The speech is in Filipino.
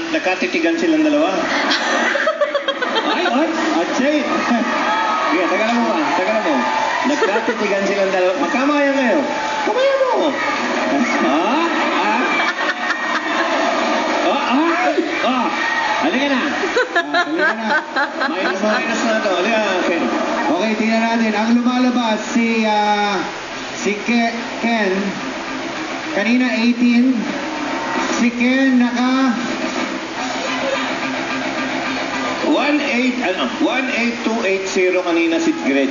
Nagkatitigan silang dalawa. Ay, what? Jade. Sige, tagalan mo ba? Tagalan mo. Nagkatitigan silang dalawa. Magkamayan kayo. Kamayan mo. Halika na. Halika na. Minus na ito. Halika, Ken. Okay, tingnan natin. Ang lumalabas, si Ken. Kanina 18. Si Ken naka 18280 kanina si Gretchen.